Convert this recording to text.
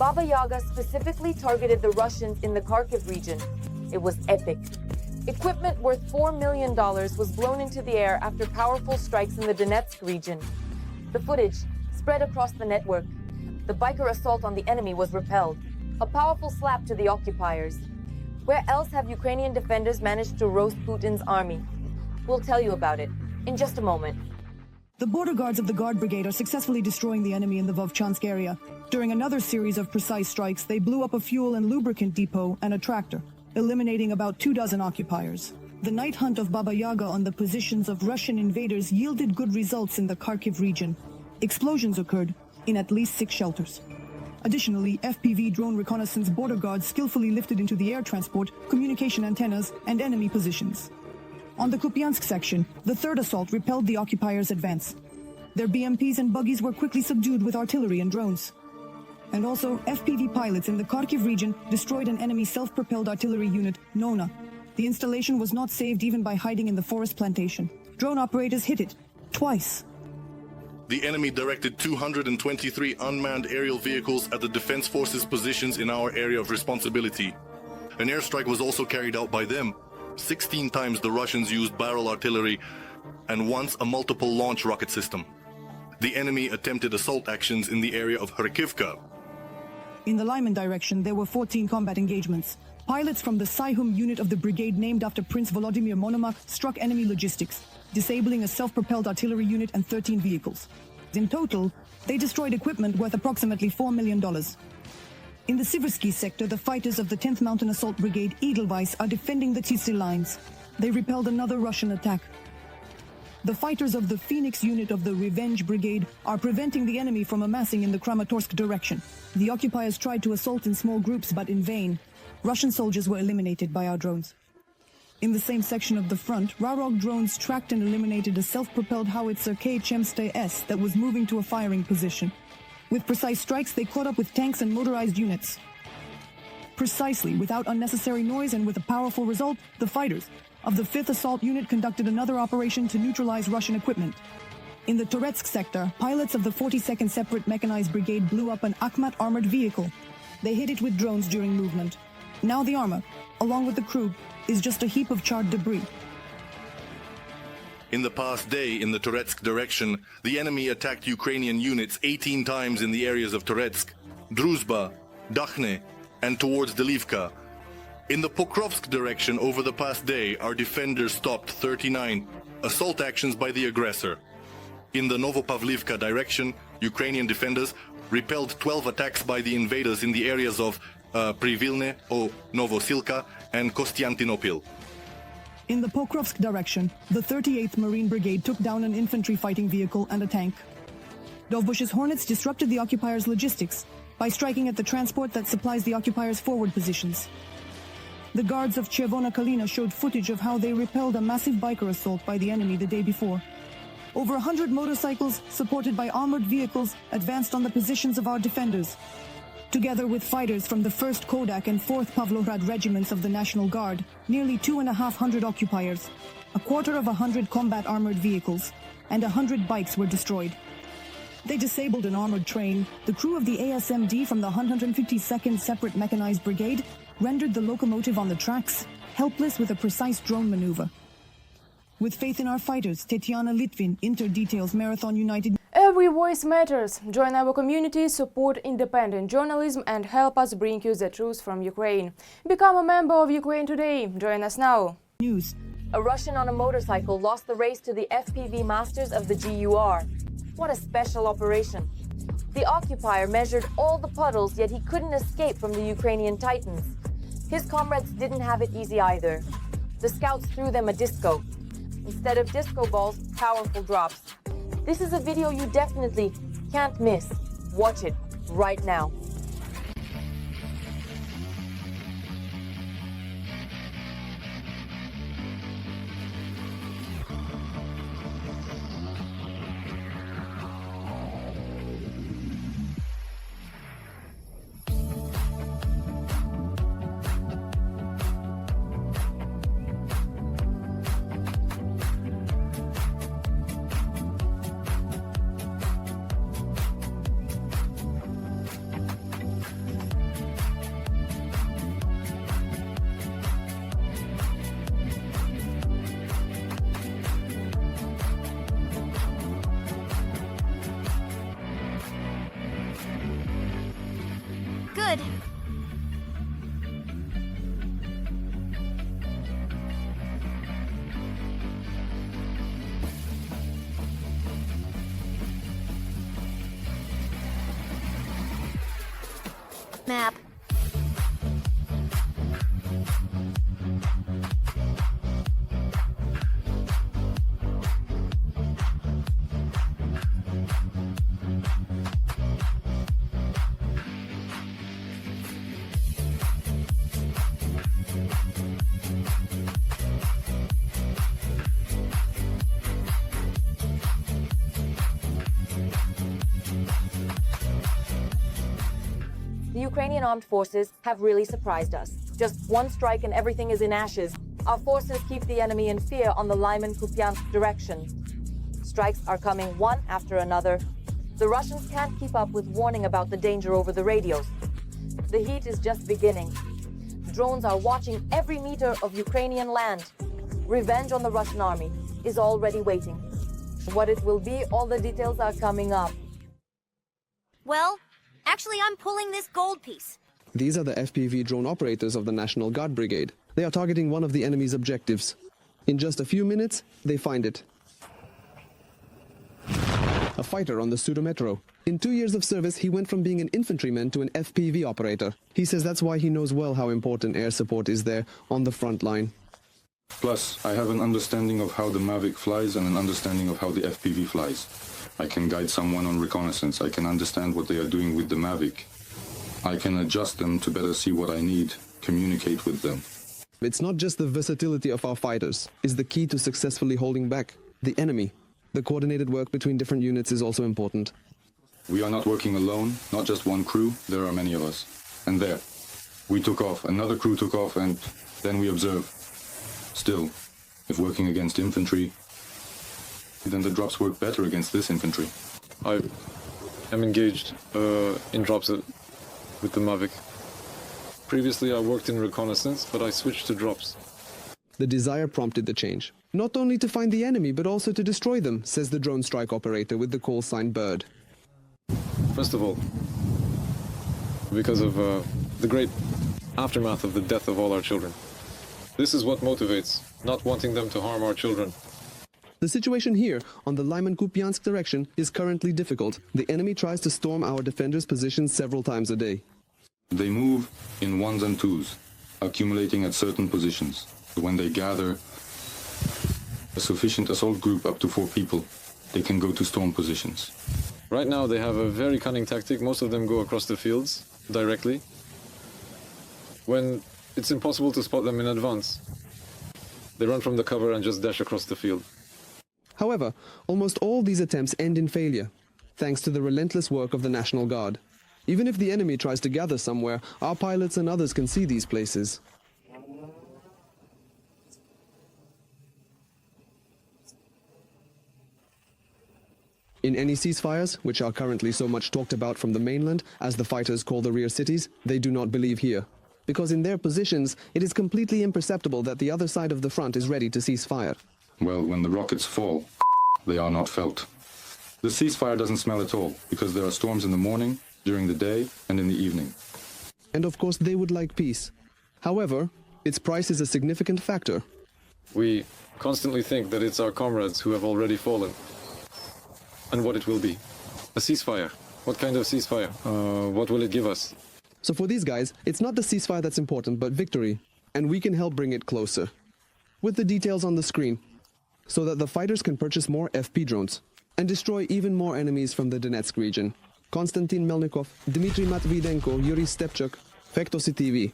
Baba Yaga specifically targeted the Russians in the Kharkiv region. It was epic. Equipment worth $4 million was blown into the air after powerful strikes in the Donetsk region. The footage spread across the network. The biker assault on the enemy was repelled, a powerful slap to the occupiers. Where else have Ukrainian defenders managed to roast Putin's army? We'll tell you about it in just a moment. The border guards of the Guard Brigade are successfully destroying the enemy in the Vovchansk area. During another series of precise strikes, they blew up a fuel and lubricant depot and a tractor, eliminating about 24 occupiers. The night hunt of Baba Yaga on the positions of Russian invaders yielded good results in the Kharkiv region. Explosions occurred in at least 6 shelters. Additionally, FPV drone reconnaissance border guards skillfully lifted into the air transport, communication antennas, and enemy positions. On the Kupiansk section, the third assault repelled the occupiers' advance. Their BMPs and buggies were quickly subdued with artillery and drones. And also, FPV pilots in the Kharkiv region destroyed an enemy self-propelled artillery unit, Nona. The installation was not saved even by hiding in the forest plantation. Drone operators hit it twice. The enemy directed 223 unmanned aerial vehicles at the Defense Forces positions in our area of responsibility. An airstrike was also carried out by them. 16 times the Russians used barrel artillery and once a multiple launch rocket system. The enemy attempted assault actions in the area of Kharkivka. In the Lyman direction, there were 14 combat engagements. Pilots from the Saihum unit of the brigade named after Prince Volodymyr Monomakh struck enemy logistics, disabling a self-propelled artillery unit and 13 vehicles. In total, they destroyed equipment worth approximately $4 million. In the Siversky sector, the fighters of the 10th Mountain Assault Brigade Edelweiss are defending the Tisy lines. They repelled another Russian attack. The fighters of the Phoenix unit of the Revenge Brigade are preventing the enemy from amassing in the Kramatorsk direction. The occupiers tried to assault in small groups, but in vain. Russian soldiers were eliminated by our drones. In the same section of the front, Rarog drones tracked and eliminated a self-propelled howitzer KHM-S that was moving to a firing position. With precise strikes, they caught up with tanks and motorized units. Precisely, without unnecessary noise and with a powerful result, the fighters of the 5th Assault Unit conducted another operation to neutralize Russian equipment. In the Toretsk sector, pilots of the 42nd Separate Mechanized Brigade blew up an Akhmat armored vehicle. They hit it with drones during movement. Now the armor, along with the crew, is just a heap of charred debris. In the past day, in the Toretsk direction, the enemy attacked Ukrainian units 18 times in the areas of Toretsk, Druzhba, Dakhne, and towards Delivka. In the Pokrovsk direction over the past day, our defenders stopped 39 assault actions by the aggressor. In the Novopavlivka direction, Ukrainian defenders repelled 12 attacks by the invaders in the areas of Privilne, Novosilka, and Kostiantynopil. In the Pokrovsk direction, the 38th Marine Brigade took down an infantry fighting vehicle and a tank. Dovbush's Hornets disrupted the occupiers' logistics by striking at the transport that supplies the occupiers' forward positions. The guards of Chervona Kalina showed footage of how they repelled a massive biker assault by the enemy the day before. Over 100 motorcycles, supported by armored vehicles, advanced on the positions of our defenders. Together with fighters from the 1st Kodak and 4th Pavlograd regiments of the National Guard, nearly 2,500 occupiers, a quarter of 100 combat armored vehicles, and 100 bikes were destroyed. They disabled an armored train. The crew of the ASMD from the 152nd Separate Mechanized Brigade rendered the locomotive on the tracks, helpless with a precise drone maneuver. With faith in our fighters, Tetiana Litvin, Inter Details, Marathon United. Every voice matters. Join our community, support independent journalism and help us bring you the truth from Ukraine. Become a member of Ukraine Today. Join us now. News. A Russian on a motorcycle lost the race to the FPV masters of the GUR. What a special operation. The occupier measured all the puddles, yet he couldn't escape from the Ukrainian Titans. His comrades didn't have it easy either. The scouts threw them a disco. Instead of disco balls, powerful drops. This is a video you definitely can't miss. Watch it right now. Good. Map. The Ukrainian armed forces have really surprised us. Just one strike and everything is in ashes. Our forces keep the enemy in fear on the Lyman-Kupiansk direction. Strikes are coming one after another. The Russians can't keep up with warning about the danger over the radios. The heat is just beginning. Drones are watching every meter of Ukrainian land. Revenge on the Russian army is already waiting. What it will be, all the details are coming up. Well, actually, I'm pulling this gold piece. These are the FPV drone operators of the National Guard Brigade. They are targeting one of the enemy's objectives. In just a few minutes, they find it. A fighter on the Pseudo-Metro. In 2 years of service, he went from being an infantryman to an FPV operator. He says that's why he knows well how important air support is there on the front line. Plus, I have an understanding of how the Mavic flies and an understanding of how the FPV flies. I can guide someone on reconnaissance. I can understand what they are doing with the Mavic. I can adjust them to better see what I need, communicate with them. It's not just the versatility of our fighters is the key to successfully holding back the enemy. The coordinated work between different units is also important. We are not working alone, not just one crew, there are many of us. And there, we took off, another crew took off, and then we observe. Still, if working against infantry, then the drops work better against this infantry. I am engaged in drops with the Mavic. Previously I worked in reconnaissance, but I switched to drops. The desire prompted the change. Not only to find the enemy, but also to destroy them, says the drone strike operator with the call sign Bird. First of all, because of the great aftermath of the death of all our children. This is what motivates, not wanting them to harm our children. The situation here, on the Lyman-Kupiansk direction, is currently difficult. The enemy tries to storm our defenders' positions several times a day. They move in ones and twos, accumulating at certain positions. When they gather a sufficient assault group up to 4 people, they can go to storm positions. Right now they have a very cunning tactic. Most of them go across the fields directly, when it's impossible to spot them in advance. They run from the cover and just dash across the field. However, almost all these attempts end in failure, thanks to the relentless work of the National Guard. Even if the enemy tries to gather somewhere, our pilots and others can see these places. In any ceasefires, which are currently so much talked about from the mainland, as the fighters call the rear cities, they do not believe here. Because in their positions, it is completely imperceptible that the other side of the front is ready to cease fire. Well, when the rockets fall, they are not felt. The ceasefire doesn't smell at all, because there are storms in the morning, during the day, and in the evening. And of course they would like peace. However, its price is a significant factor. We constantly think that it's our comrades who have already fallen. And what it will be. A ceasefire. What kind of ceasefire? What will it give us? So for these guys, it's not the ceasefire that's important, but victory. And we can help bring it closer. With the details on the screen, so that the fighters can purchase more FP drones and destroy even more enemies from the Donetsk region. Konstantin Melnikov, Dmitry Matvidenko, Yuri Stepchuk, Fektosi TV.